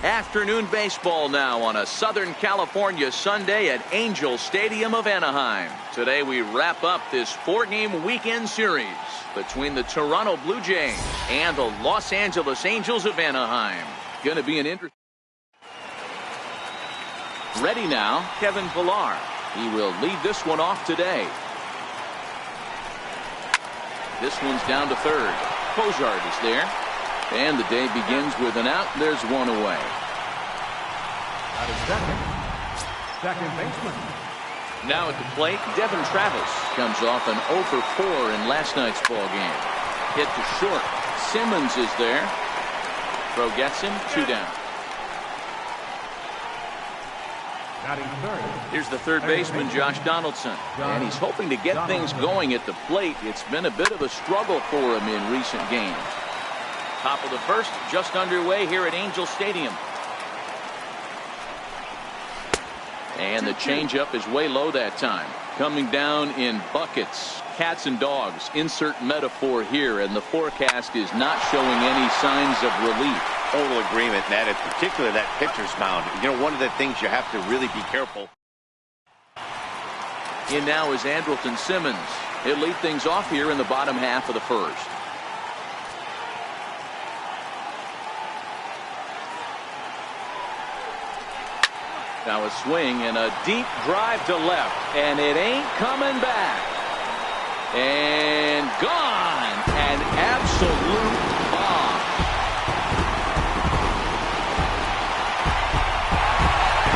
Afternoon baseball now on a Southern California Sunday at Angel Stadium of Anaheim. Today we wrap up this 4-game weekend series between the Toronto Blue Jays and the Los Angeles Angels of Anaheim. Going to be an interesting. Ready now, Kevin Pillar. He will lead this one off today. This one's down to third. Cozart is there. And the day begins with an out. There's one away. That is second baseman. Now at the plate, Devin Travis comes off an 0 for 4 in last night's ball game. Hit to short. Simmons is there. Throw gets him. 2 down. Here's the third baseman, Josh Donaldson. And he's hoping to get things going at the plate. It's been a bit of a struggle for him in recent games. Top of the first, just underway here at Angel Stadium. And the changeup is way low that time. Coming down in buckets. Cats and dogs. Insert metaphor here. And the forecast is not showing any signs of relief. Total agreement, Ned. In particular, that pitcher's mound. You know, one of the things you have to really be careful. In now is Andrelton Simmons. He'll lead things off here in the bottom half of the first. Now a swing and a deep drive to left, and it ain't coming back. And gone. An absolute bomb.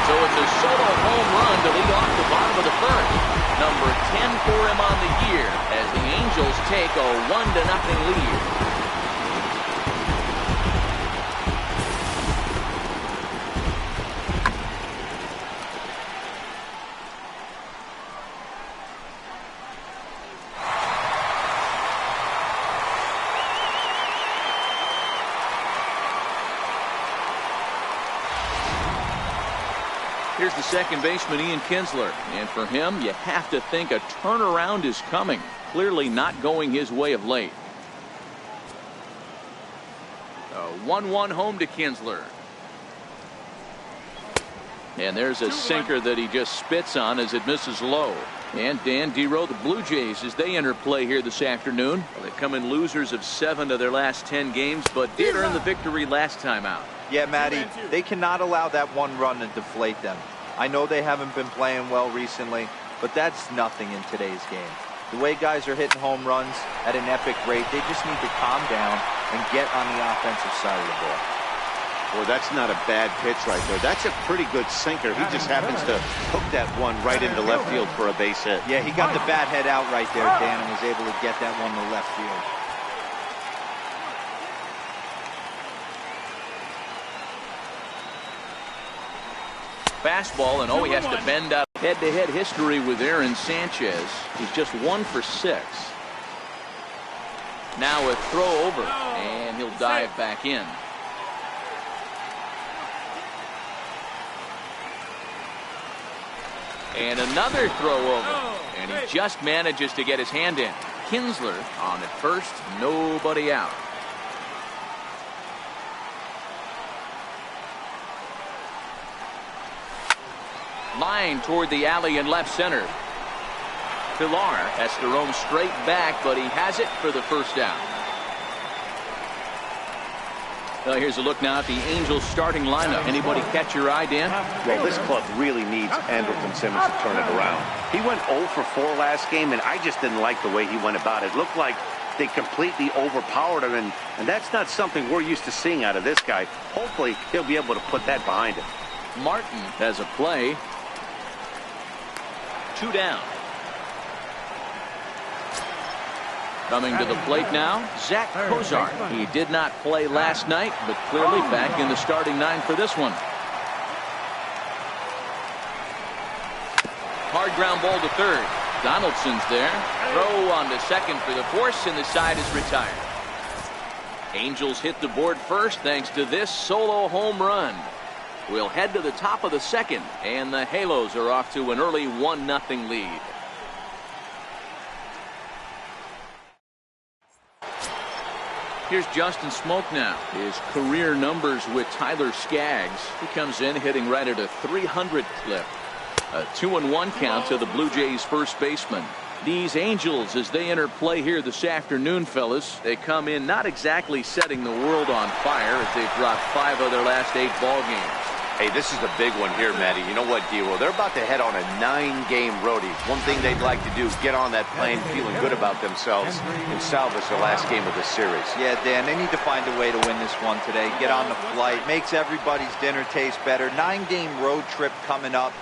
So it's a solo home run to lead off the bottom of the first. Number 10 for him on the year as the Angels take a 1-0 lead. Here's the second baseman, Ian Kinsler. And for him, you have to think a turnaround is coming. Clearly not going his way of late. A 1-1 home to Kinsler. And there's a sinker that he just spits on as it misses low. And Dan Dero, the Blue Jays, as they enter play here this afternoon. They come in losers of 7 of their last 10 games, but did earn the victory last time out. Yeah, Matty, they cannot allow that one run to deflate them. I know they haven't been playing well recently, but that's nothing in today's game. The way guys are hitting home runs at an epic rate, they just need to calm down and get on the offensive side of the ball. Well, that's not a bad pitch right there. That's a pretty good sinker. He just happens to hook that one right into left field for a base hit. Yeah, he got the bat head out right there, Dan, and was able to get that one to left field. Fastball, and he has to bend up. Head-to-head history with Aaron Sanchez. He's just 1 for 6. Now a throw over, and he'll dive back in. And another throw over, and he just manages to get his hand in. Kinsler on at first, nobody out. Line toward the alley in left center. Pillar has to roam straight back, but he has it for the first down. Well, here's a look now at the Angels starting lineup. Anybody catch your eye, Dan? Well, this club really needs Andrelton Simmons to turn it around. He went 0 for 4 last game, and I just didn't like the way he went about it. It looked like they completely overpowered him, and that's not something we're used to seeing out of this guy. Hopefully, he'll be able to put that behind him. Martin has a play. 2 down. Coming to the plate now, Zach Cozart. He did not play last night, but clearly back in the starting 9 for this one. Hard ground ball to third. Donaldson's there. Throw on to second for the force, and the side is retired. Angels hit the board first thanks to this solo home run. We'll head to the top of the second, and the Halos are off to an early 1-0 lead. Here's Justin Smoke now. His career numbers with Tyler Skaggs. He comes in hitting right at a 300 clip. A 2-1 count to the Blue Jays first baseman. These Angels, as they enter play here this afternoon, fellas, they come in not exactly setting the world on fire as they've dropped 5 of their last 8 ball games. Hey, this is a big one here, Matty. You know what, D-Roll? They're about to head on a 9-game roadie. One thing they'd like to do, get on that plane feeling good about themselves and salvage their last game of the series. Yeah, Dan, they need to find a way to win this one today. Get on the flight. Makes everybody's dinner taste better. 9-game road trip coming up.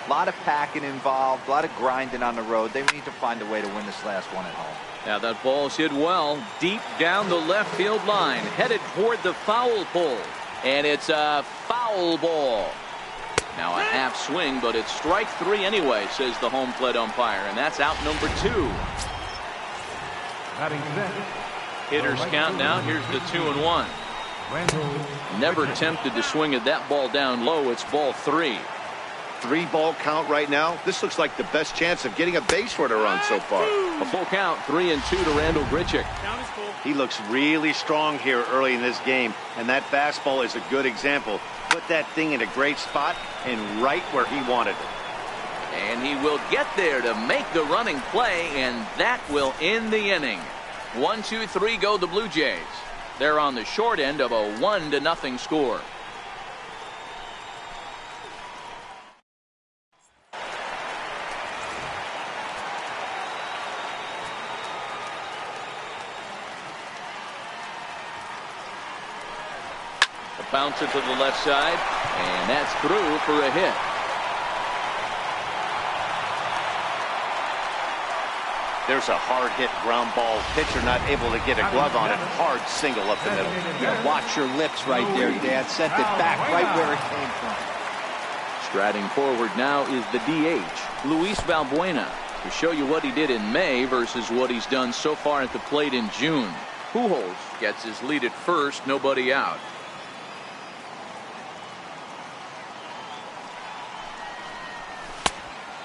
A lot of packing involved, a lot of grinding on the road. They need to find a way to win this last one at home. Now that ball's hit well, deep down the left field line, headed toward the foul pole. And it's a foul ball. Now a half swing, but it's strike 3 anyway, says the home plate umpire. And that's out number 2. Batting set. Hitters count now. Here's the 2-1. Never tempted to swing at that ball down low. It's ball 3. 3-ball count right now. This looks like the best chance of getting a base runner run so far. A full count, 3-2 to Randall Grichuk. He looks really strong here early in this game, and that fastball is a good example. Put that thing in a great spot and right where he wanted it. And he will get there to make the running play, and that will end the inning. 1-2-3 go the Blue Jays. They're on the short end of a 1-0 score. Bouncer to the left side, and that's through for a hit. There's a hard hit ground ball. Pitcher not able to get a glove on it. Hard single up the middle. Yeah, watch your lips right there, Dad. Sent it back right where it came from. Striding forward now is the DH, Luis Valbuena, to show you what he did in May versus what he's done so far at the plate in June. Pujols gets his lead at first, nobody out.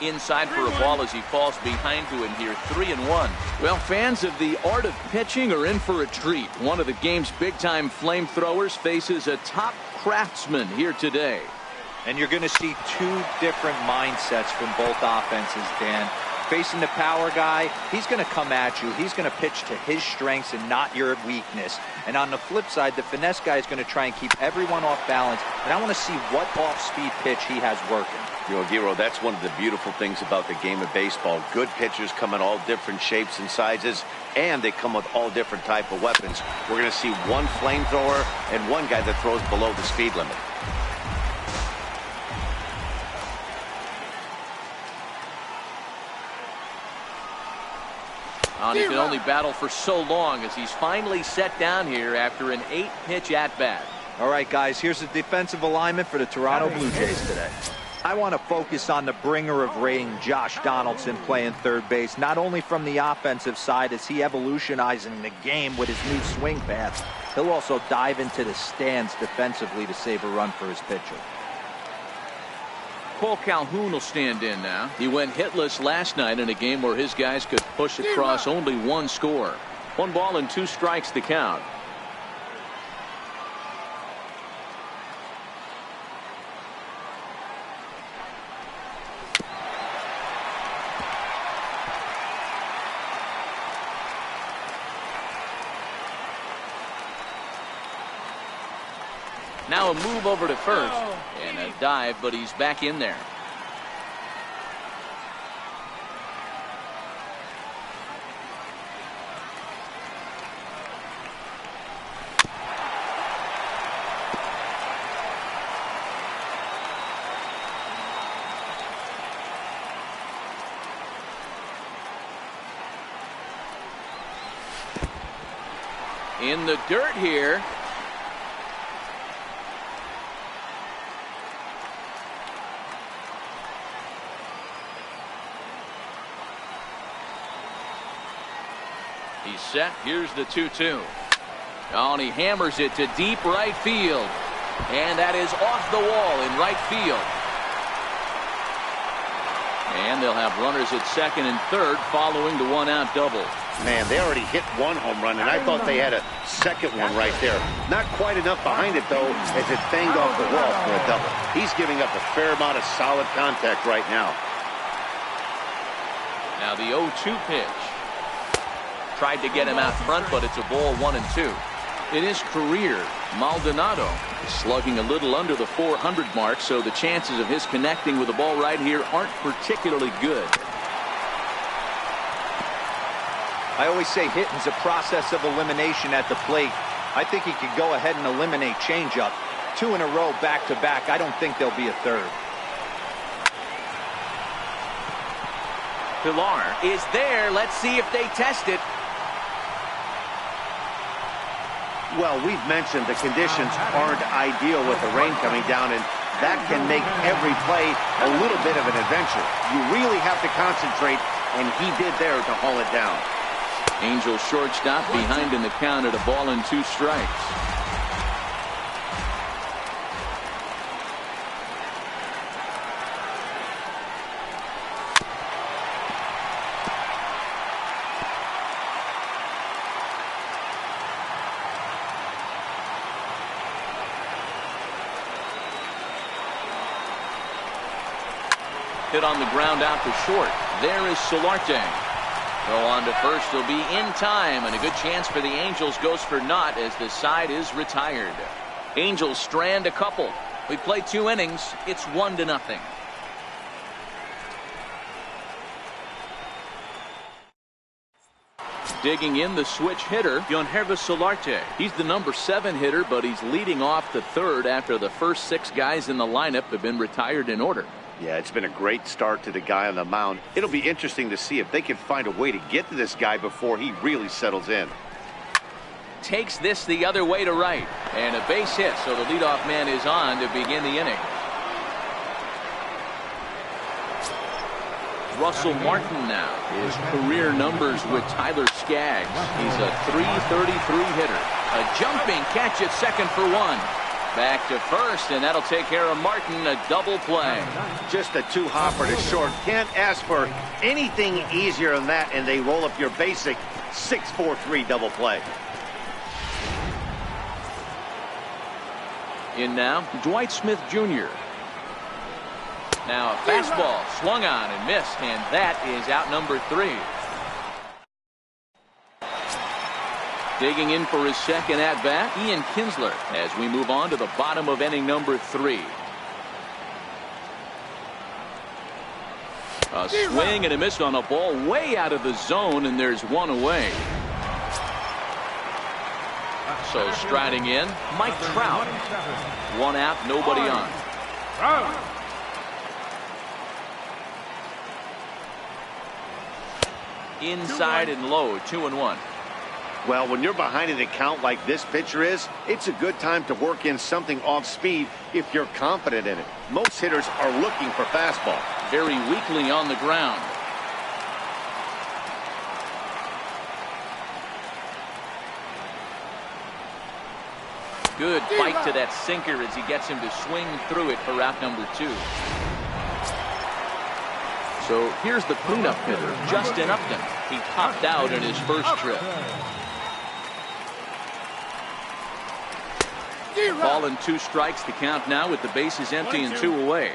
Inside for a ball as he falls behind to him here. 3-1. Well, fans of the art of pitching are in for a treat. One of the game's big-time flamethrowers faces a top craftsman here today. And you're going to see 2 different mindsets from both offenses, Dan. Facing the power guy, he's going to come at you. He's going to pitch to his strengths and not your weakness. And on the flip side, the finesse guy is going to try and keep everyone off balance. And I want to see what off-speed pitch he has working. You know, Giro, that's one of the beautiful things about the game of baseball. Good pitchers come in all different shapes and sizes, and they come with all different type of weapons. We're going to see one flamethrower and one guy that throws below the speed limit. And he can only battle for so long as he's finally set down here after an 8-pitch at-bat. All right, guys, here's the defensive alignment for the Toronto Blue Jays today. I want to focus on the bringer of rain, Josh Donaldson, playing third base, not only from the offensive side as he evolutionizing the game with his new swing path, he'll also dive into the stands defensively to save a run for his pitcher. Cole Calhoun will stand in now. He went hitless last night in a game where his guys could push across only 1 score. 1 ball and 2 strikes to count. Now a move over to first and a dive, but he's back in there. In the dirt here. He's set. Here's the 2-2. Oh, and he hammers it to deep right field. And that is off the wall in right field. And they'll have runners at second and third following the 1-out double. Man, they already hit one home run, and I thought they had a second one right there. Not quite enough behind it, though, as it banged off the wall for a double. He's giving up a fair amount of solid contact right now. Now the 0-2 pitch. Tried to get him out front, but it's a ball 1-2. In his career, Maldonado is slugging a little under the 400 mark, so the chances of his connecting with the ball right here aren't particularly good. I always say hitting's a process of elimination at the plate. I think he could go ahead and eliminate changeup. 2 in a row back-to-back. I don't think there'll be a third. Pilar is there. Let's see if they test it. Well, we've mentioned the conditions aren't ideal with the rain coming down, and that can make every play a little bit of an adventure. You really have to concentrate, and he did there to haul it down. Angels shortstop behind in the count at 1-2 strikes. Hit on the ground out to short. There is Solarte. Throw on to first will be in time, and a good chance for the Angels goes for naught as the side is retired. Angels strand a couple. We play 2 innings. It's 1-0. Digging in the switch hitter, Yonhervis Solarte. He's the number 7 hitter, but he's leading off the third after the first 6 guys in the lineup have been retired in order. Yeah, it's been a great start to the guy on the mound. It'll be interesting to see if they can find a way to get to this guy before he really settles in. Takes this the other way to right. And a base hit, so the leadoff man is on to begin the inning. Russell Martin now. His career numbers with Tyler Skaggs. He's a .333 hitter. A jumping catch at second for 1. Back to first, and that'll take care of Martin. A double play. Just a 2-hopper to short. Can't ask for anything easier than that, and they roll up your basic 6-4-3 double play. In now, Dwight Smith Jr. Now a fastball swung on and missed, and that is out number 3. Digging in for his second at-bat, Ian Kinsler, as we move on to the bottom of inning number 3. A swing and a miss on a ball way out of the zone, and there's 1 away. So striding in, Mike Trout. 1 out, nobody on. Inside and low, 2-1. Well, when you're behind in the count like this pitcher is, it's a good time to work in something off speed if you're confident in it. Most hitters are looking for fastball. Very weakly on the ground. Good fight to that sinker as he gets him to swing through it for out number 2. So here's the cleanup hitter, Justin Upton. He popped out in his first trip. Ball and 2 strikes to count now with the bases empty and 2 away.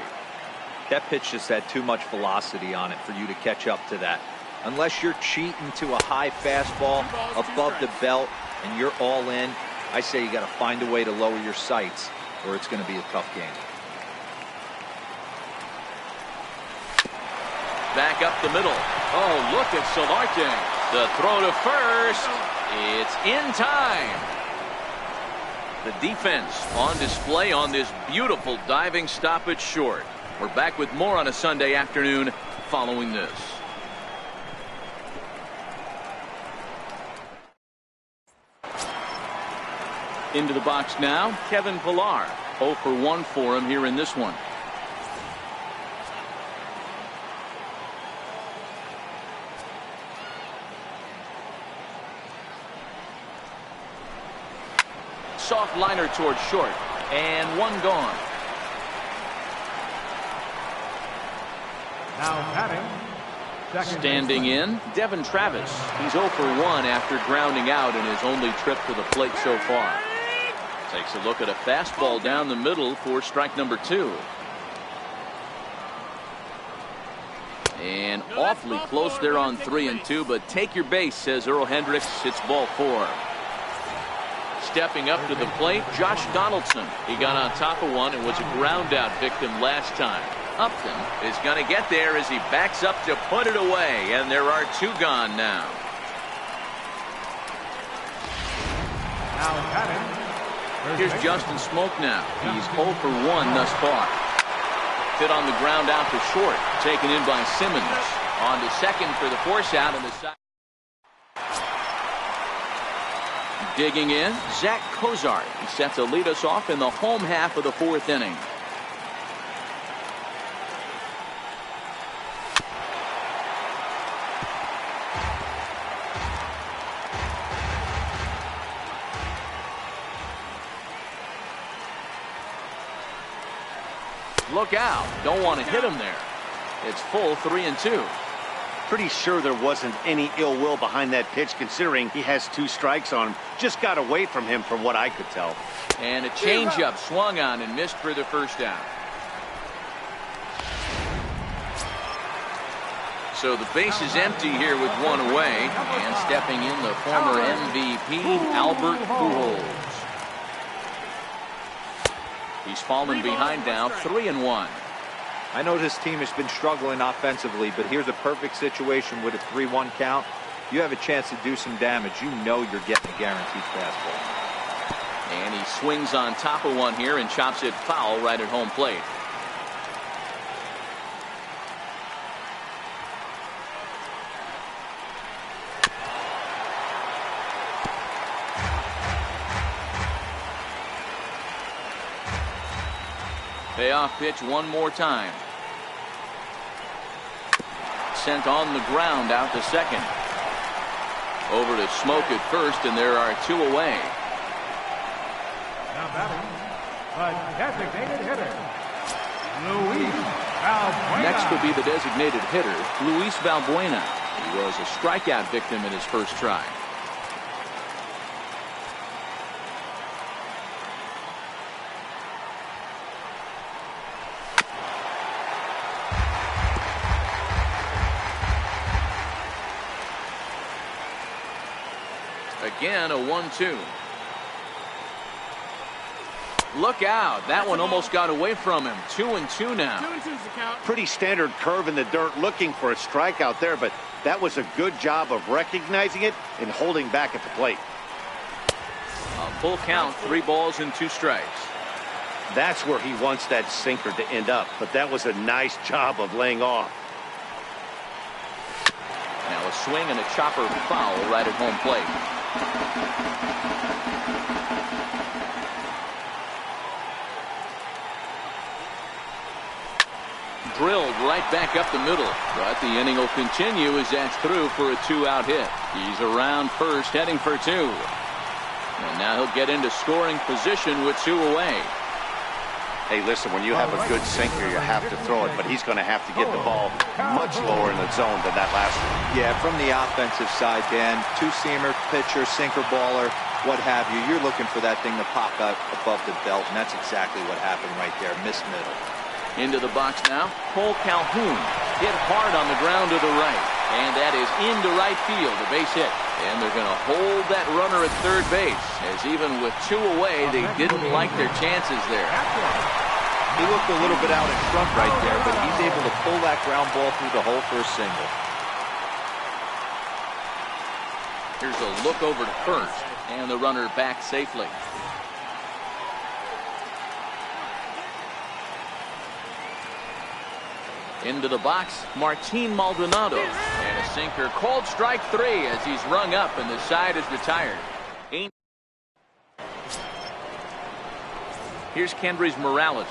That pitch just had too much velocity on it for you to catch up to that. Unless you're cheating to a high fastball above the belt and you're all in, I say you got to find a way to lower your sights or it's going to be a tough game. Back up the middle. Oh, look at Solarte. The throw to first. It's in time. The defense on display on this beautiful diving stop at short. We're back with more on a Sunday afternoon following this. Into the box now, Kevin Pilar. 0 for 1 for him here in this one. Soft liner towards short, and 1 gone. Now batting, Standing in, Devin Travis. He's 0 for 1 after grounding out in his only trip to the plate so far. Takes a look at a fastball down the middle for strike number 2. And awfully close there on 3-2, but take your base, says Earl Hendricks. It's ball 4. Stepping up to the plate, Josh Donaldson. He got on top of one and was a ground out victim last time. Upton is going to get there as he backs up to put it away, and there are 2 gone now. Here's Justin Smoke now. He's 0 for 1 thus far. Hit on the ground out to short, taken in by Simmons. On to second for the force out in the side. Digging in, Zach Kozart. He set to lead us off in the home half of the 4th inning. Look out. Don't want to hit him there. It's full 3-2. Pretty sure there wasn't any ill will behind that pitch, considering he has 2 strikes on him. Just got away from him from what I could tell. And a changeup swung on and missed for the first out. So the base is empty here with 1 away. And stepping in, the former MVP, Albert Pujols. He's fallen behind now, 3-1. I know this team has been struggling offensively, but here's a perfect situation with a 3-1 count. You have a chance to do some damage. You know you're getting a guaranteed fastball. And he swings on top of one here and chops it foul right at home plate. Payoff pitch one more time. Sent on the ground out to second. Over to Smoke at first, and there are 2 away. Now batting, the designated hitter, Luis Valbuena. Next will be the designated hitter, Luis Valbuena. He was a strikeout victim in his first try. Again, a 1-2. Look out. That one almost got away from him. 2-2 now. Pretty standard curve in the dirt, looking for a strikeout there, but that was a good job of recognizing it and holding back at the plate. A full count, 3 balls and 2 strikes. That's where he wants that sinker to end up, but that was a nice job of laying off. Now a swing and a chopper foul right at home plate. Drilled right back up the middle, but the inning will continue as that's through for a 2-out hit. He's around first, heading for 2. And now he'll get into scoring position with 2 away. Hey, listen, when you have a good sinker, you have to throw it, but he's going to have to get the ball much lower in the zone than that last one. Yeah, from the offensive side, Dan, 2-seamer, pitcher, sinker baller, what have you. You're looking for that thing to pop out above the belt, and that's exactly what happened right there. Miss middle. Into the box now, Cole Calhoun. Hit hard on the ground to the right, and that is into right field, a base hit. And they're going to hold that runner at third base, as even with 2 away, they didn't like their chances there. He looked a little bit out in front right there, but he's able to pull that ground ball through the hole for a single. Here's a look over to first, and the runner back safely. Into the box, Martin Maldonado. And a sinker called strike 3 as he's rung up and the side is retired. Here's Kendrys Morales.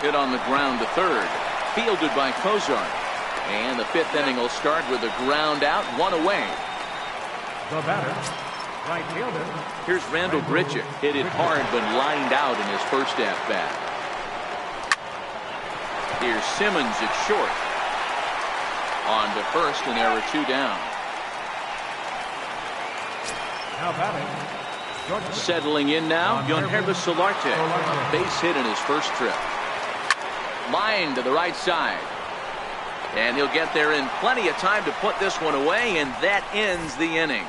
Hit on the ground to third. Fielded by Kozart. And the 5th inning will start with a ground out, 1 away. The batter, right fielder. Here's Randall Grichuk. Hit it hard but lined out in his first at bat. Here's Simmons at short. On to first, and there are 2 down. Now batting. Settling in now, Yonhervis Solarte. A base hit in his first trip. Line to the right side. And he'll get there in plenty of time to put this one away, and that ends the inning.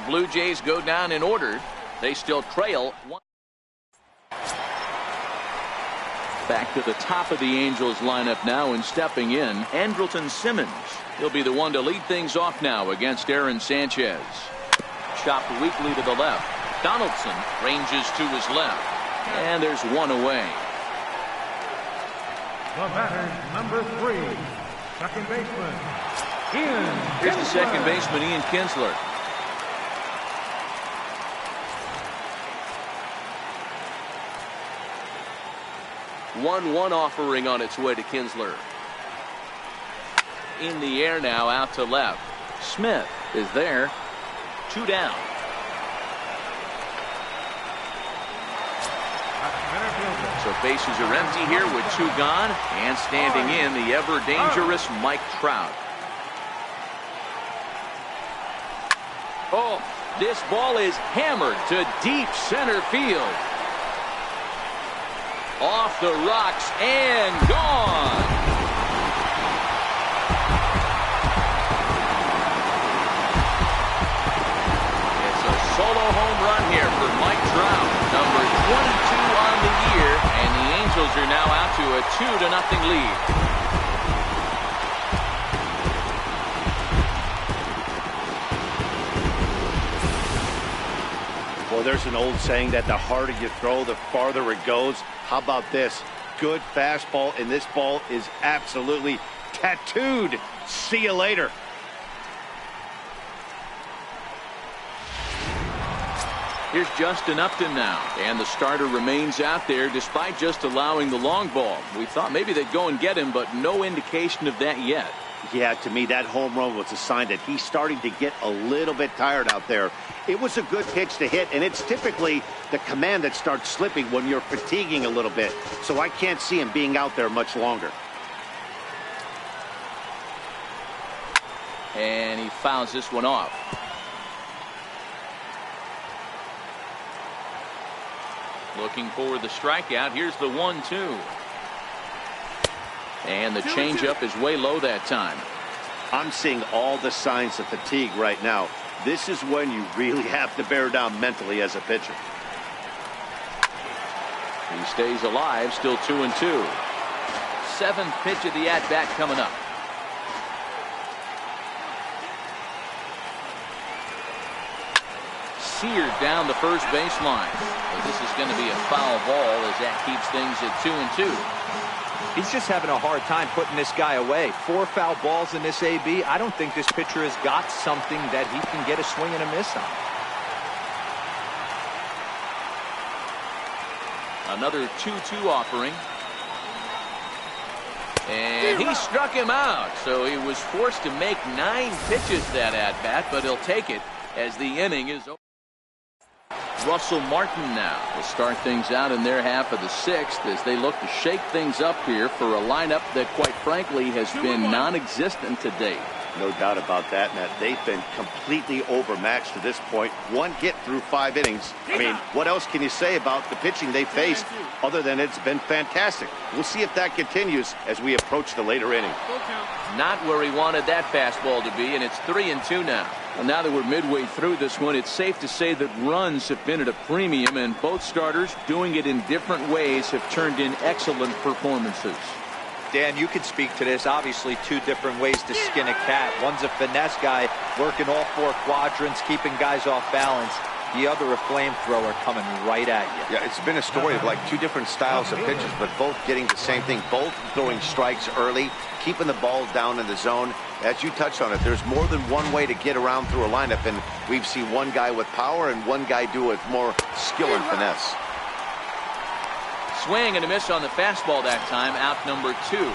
Blue Jays go down in order. They still trail. Back to the top of the Angels lineup now, and stepping in, Andrelton Simmons. He'll be the one to lead things off now against Aaron Sanchez. Chopped weakly to the left. Donaldson ranges to his left. And there's one away. The batter, number 3, second baseman, Ian Here's the Kinsler. second baseman, Ian Kinsler. One offering on its way to Kinsler. In the air now, out to left. Smith is there. 2 down. So bases are empty here with 2 gone, and standing in, the ever dangerous Mike Trout. Oh, this ball is hammered to deep center field. Off the rocks and gone. It's a solo home run here for Mike Trout, number 22 on the year, and the Angels are now out to a 2-0 lead. Well, there's an old saying that the harder you throw, the farther it goes. How about this? Good fastball, and this ball is absolutely tattooed. See you later. Here's Justin Upton now, and the starter remains out there despite just allowing the long ball. We thought maybe they'd go and get him, but no indication of that yet. Yeah, to me, that home run was a sign that he's starting to get a little bit tired out there. It was a good pitch to hit, and it's typically the command that starts slipping when you're fatiguing a little bit. So I can't see him being out there much longer. And he fouls this one off. Looking for the strikeout. Here's the 1-2. And the changeup is way low that time. I'm seeing all the signs of fatigue right now. This is when you really have to bear down mentally as a pitcher. He stays alive, still 2-2. 7th pitch of the at-bat coming up. Seared down the first baseline. Well, this is going to be a foul ball as that keeps things at 2-2. He's just having a hard time putting this guy away. 4 foul balls in this AB. I don't think this pitcher has got something that he can get a swing and a miss on. Another 2-2 offering. And he struck him out. So he was forced to make 9 pitches that at-bat, but he'll take it as the inning is over. Russell Martin now will start things out in their half of the 6th as they look to shake things up here for a lineup that, quite frankly, has been non-existent to date. No doubt about that, Matt. They've been completely overmatched to this point. 1 hit through 5 innings. I mean, what else can you say about the pitching they faced other than it's been fantastic? We'll see if that continues as we approach the later inning. Not where he wanted that fastball to be, and it's 3-2 now. Well, now that we're midway through this one, it's safe to say that runs have been at a premium, and both starters, doing it in different ways, have turned in excellent performances. Dan, you could speak to this. Obviously, 2 different ways to skin a cat. One's a finesse guy working all 4 quadrants, keeping guys off balance. The other, a flamethrower coming right at you. Yeah, it's been a story of like 2 different styles of pitches, but both getting the same thing. Both throwing strikes early, keeping the ball down in the zone. As you touched on it, there's more than one way to get around through a lineup, and we've seen one guy with power and one guy do it more skill and finesse. Swing and a miss on the fastball that time, out number 2.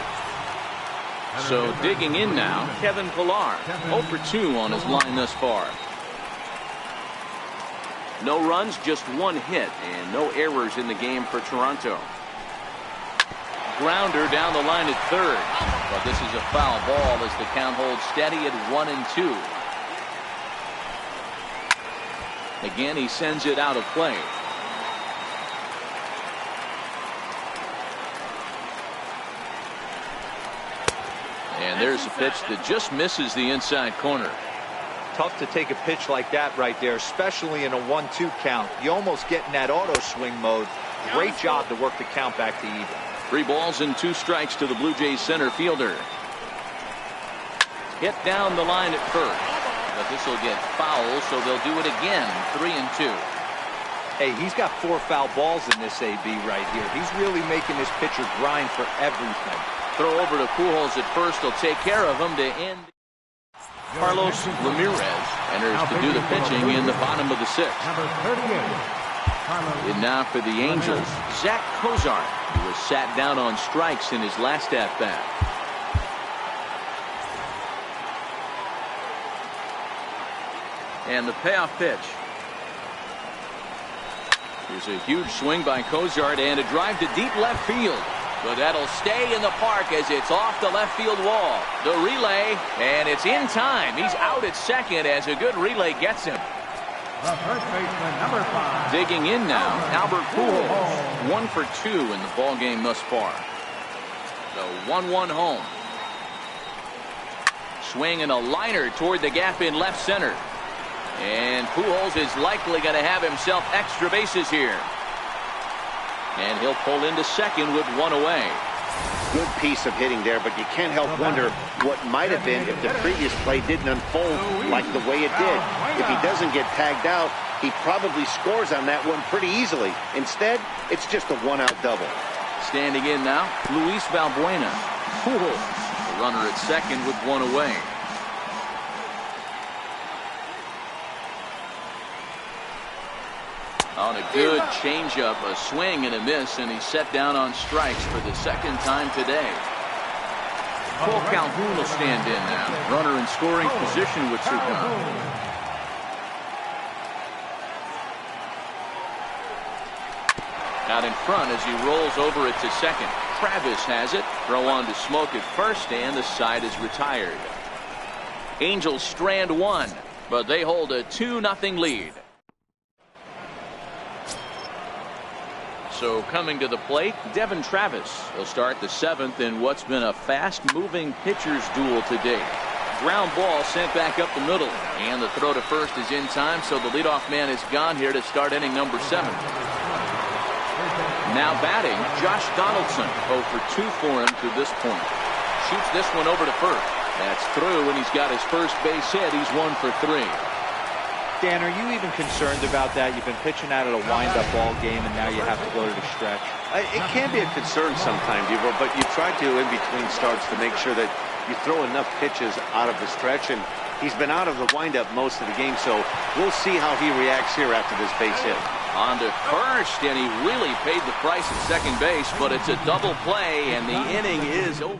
So digging in now, Kevin Pillar, 0 for 2 on his line thus far. No runs, just 1 hit, and no errors in the game for Toronto. grounder down the line at third. But this is a foul ball as the count holds steady at 1-2. Again, he sends it out of play. And there's a pitch that just misses the inside corner. Tough to take a pitch like that right there, especially in a 1-2 count. You almost get in that auto swing mode. Great job to work the count back to even. 3 balls and 2 strikes to the Blue Jays center fielder. Hit down the line at first, but this will get foul, so they'll do it again. 3-2. Hey, he's got 4 foul balls in this AB right here. He's really making this pitcher grind for everything. Throw over to Pujols at first. He'll take care of him to end. Carlos Ramirez enters to do the pitching in the bottom of the 6th. Number 38. And now for the Angels, Zach Cozart, who was sat down on strikes in his last at-bat. And the payoff pitch. Here's a huge swing by Cozart and a drive to deep left field. But that'll stay in the park as it's off the left field wall. The relay, and it's in time. He's out at second as a good relay gets him. The first baseman, number 5. Digging in now, Albert Pujols. 1 for 2 in the ball game thus far. The 1-1 home. Swing and a liner toward the gap in left center. And Pujols is likely going to have himself extra bases here. And he'll pull into second with 1 away. Good piece of hitting there, but you can't help wonder what might have been if the previous play didn't unfold like the way it did. If he doesn't get tagged out, he probably scores on that one pretty easily. Instead, it's just a 1-out double. Standing in now, Luis Valbuena. Pujols, the runner at second with 1 away. On a good changeup, a swing and a miss, and he's set down on strikes for the 2nd time today. Cole Calhoun will stand in now. Runner in scoring position with 2 count. Out in front as he rolls over it to second. Travis has it. Throw on to Smoke at first, and the side is retired. Angels strand 1, but they hold a 2-0 lead. So coming to the plate, Devin Travis will start the 7th in what's been a fast-moving pitcher's duel today. Ground ball sent back up the middle, and the throw to first is in time, so the leadoff man is gone here to start inning number 7. Now batting, Josh Donaldson, 0 for 2 for him to this point. Shoots this one over to first. That's through, and he's got his first base hit. He's 1 for 3. Dan, are you even concerned about that? You've been pitching out of a wind-up ball game, and now you have to go to the stretch. It can be a concern sometimes, Devo, but you try to, in between starts, to make sure that you throw enough pitches out of the stretch, and he's been out of the wind-up most of the game, so we'll see how he reacts here after this base hit. On to first, and he really paid the price at second base, but it's a double play, and the inning is over.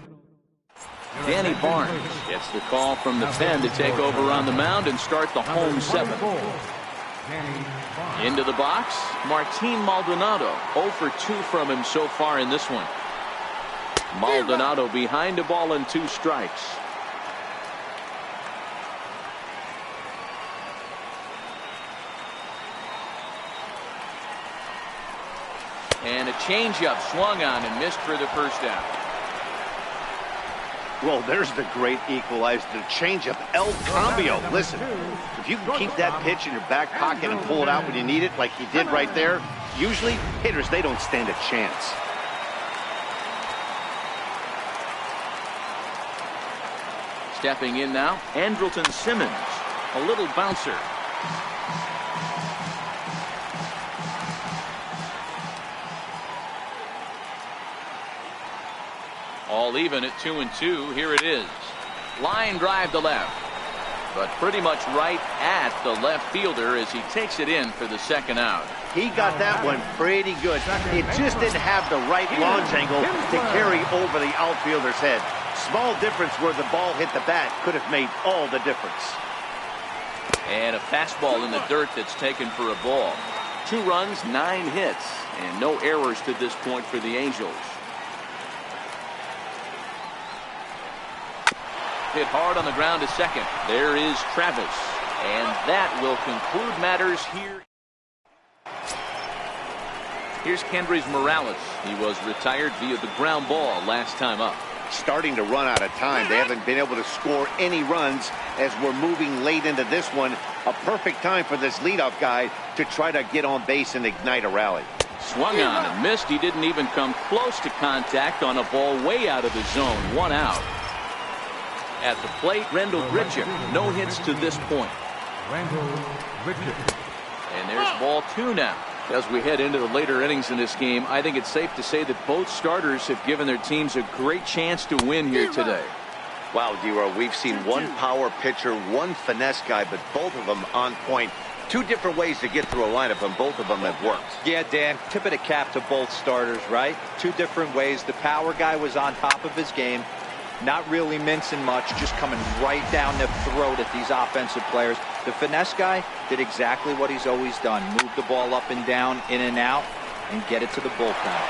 Danny Barnes gets the call from the pen to take over on the mound and start the home 7th. Into the box, Martin Maldonado. 0 for 2 from him so far in this one. Maldonado behind a ball and 2 strikes. And a changeup swung on and missed for the first out. Well, there's the great equalizer, the changeup, El Cambio. Listen, if you can keep that pitch in your back pocket and pull it out when you need it, like he did right there, usually hitters, they don't stand a chance. Stepping in now, Andrelton Simmons, a little bouncer. All even at 2-2. Here it is. Line drive to left, but pretty much right at the left fielder as he takes it in for the 2nd out. He got that one pretty good. It just didn't have the right launch angle to carry over the outfielder's head. Small difference where the ball hit the bat could have made all the difference. And a fastball in the dirt that's taken for a ball. 2 runs, 9 hits, and no errors to this point for the Angels. hit hard on the ground to second. There is Travis. And that will conclude matters here. Here's Kendrys Morales. He was retired via the ground ball last time up. Starting to run out of time. They haven't been able to score any runs as we're moving late into this one. A perfect time for this leadoff guy to try to get on base and ignite a rally. Swung on and missed. He didn't even come close to contact on a ball way out of the zone. 1 out. At the plate, Rendell Grichuk. No hits to this point. Rendell Grichuk. And there's ball 2 now. As we head into the later innings in this game, I think it's safe to say that both starters have given their teams a great chance to win here today. Wow, D-Row, we've seen one power pitcher, one finesse guy, but both of them on point. 2 different ways to get through a lineup, and both of them have worked. Yeah, Dan, tip of the cap to both starters, right? 2 different ways. The power guy was on top of his game. Not really mincing much, just coming right down the throat at these offensive players. The finesse guy did exactly what he's always done. Move the ball up and down, in and out, and get it to the bullpen.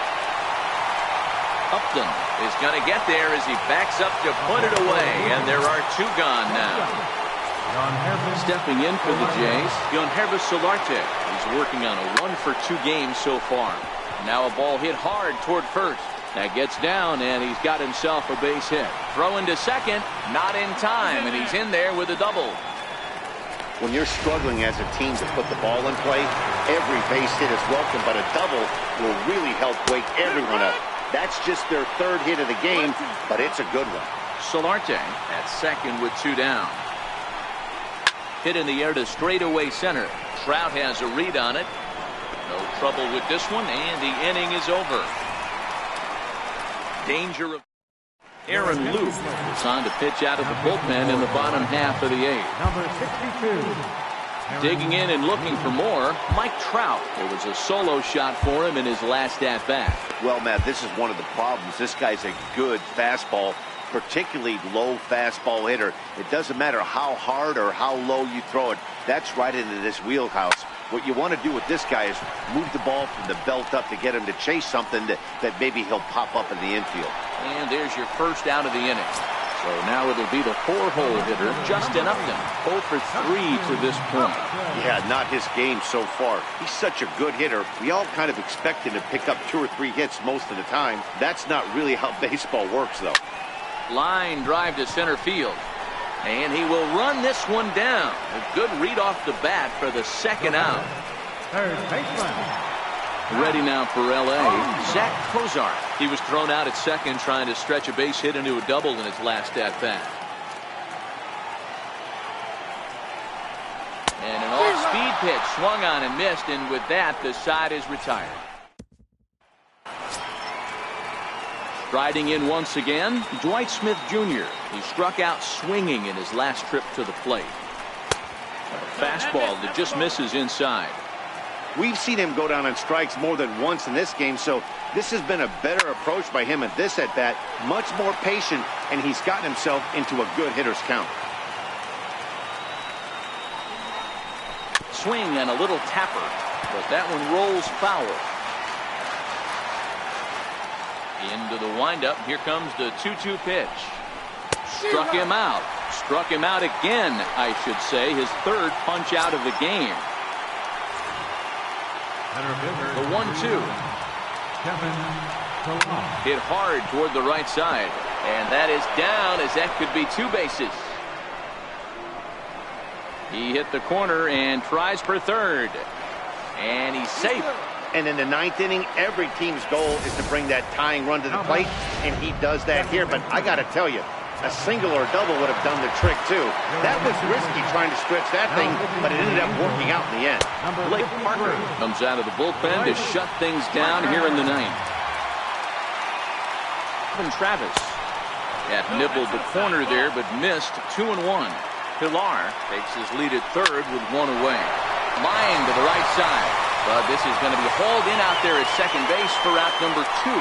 Upton is going to get there as he backs up to put it away, and there are 2 gone now. Stepping in for the Jays, Yonhervis Solarte. He's working on a 1-for-2 game so far. Now a ball hit hard toward first. That gets down, and he's got himself a base hit. Throwing to second, not in time, and he's in there with a double. When you're struggling as a team to put the ball in play, every base hit is welcome, but a double will really help wake everyone up. That's just their 3rd hit of the game, but it's a good one. Solarte at second with 2 down. Hit in the air to straightaway center. Trout has a read on it. No trouble with this one, and the inning is over. Danger of Aaron Luke is on to pitch out of the bullpen in the bottom half of the 8th. Number 62. Digging in and looking for more, Mike Trout. There was a solo shot for him in his last at-bat. Well, Matt, this is one of the problems. This guy's a good fastball, particularly low fastball hitter. It doesn't matter how hard or how low you throw it. That's right into this wheelhouse. What you want to do with this guy is move the ball from the belt up to get him to chase something that maybe he'll pop up in the infield. And there's your first out of the inning. So now it'll be the 4-hole hitter, Justin Upton, 0 for 3 to this point. Yeah, not his game so far. He's such a good hitter. We all kind of expect him to pick up 2 or 3 hits most of the time. That's not really how baseball works, though. Line drive to center field. And he will run this one down. A good read off the bat for the 2nd out. Third baseman. Ready now for L.A., Zach Kozar. He was thrown out at second trying to stretch a base hit into a double in his last at-bat. And an off-speed pitch swung on and missed, and with that, the side is retired. Riding in once again, Dwight Smith Jr. He struck out swinging in his last trip to the plate. A fastball that just misses inside. We've seen him go down on strikes more than once in this game, so this has been a better approach by him at this at-bat. Much more patient, and he's gotten himself into a good hitter's count. Swing and a little tapper, but that one rolls foul. Into the windup. Here comes the 2-2 pitch. Struck him out. Struck him out again, I should say. His 3rd punch out of the game. The 1-2. Hit hard toward the right side. And that is down, as that could be 2 bases. He hit the corner and tries for 3rd. And he's safe. And in the 9th inning, every team's goal is to bring that tying run to the plate, and he does that here. But I got to tell you, a single or double would have done the trick, too. That was risky trying to stretch that thing, but it ended up working out in the end. Blake Parker comes out of the bullpen to shut things down here in the 9th. Travis had nibbled the corner there, but missed 2-1. Pilar takes his lead at 3rd with 1 away. Line to the right side. But this is going to be hauled in out there at second base for out number 2.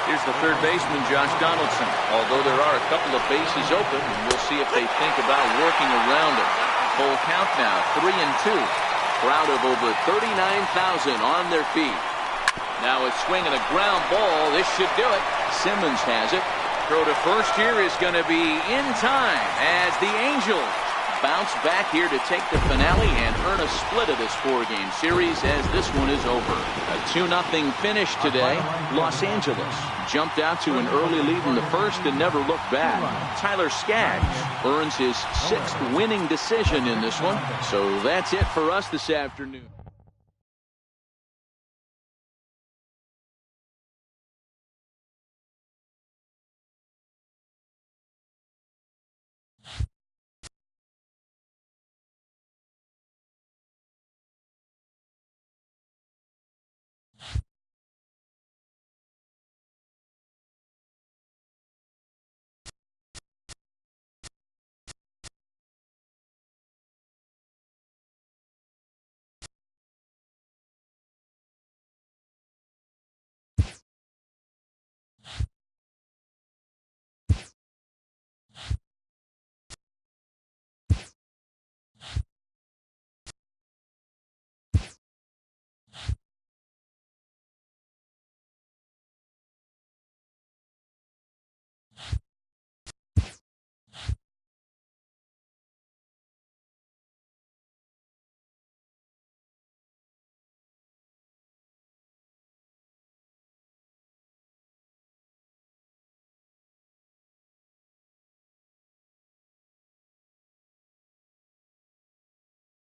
Here's the 3rd baseman, Josh Donaldson. Although there are a couple of bases open, and we'll see if they think about working around it. Full count now, 3-2. Crowd of over 39,000 on their feet. Now a swing and a ground ball. This should do it. Simmons has it. Throw to first here is going to be in time as the Angels bounce back here to take the finale and earn a split of this 4-game series as this one is over. A 2-0 finish today. Los Angeles jumped out to an early lead in the first and never looked back. Tyler Skaggs earns his 6th winning decision in this one. So that's it for us this afternoon.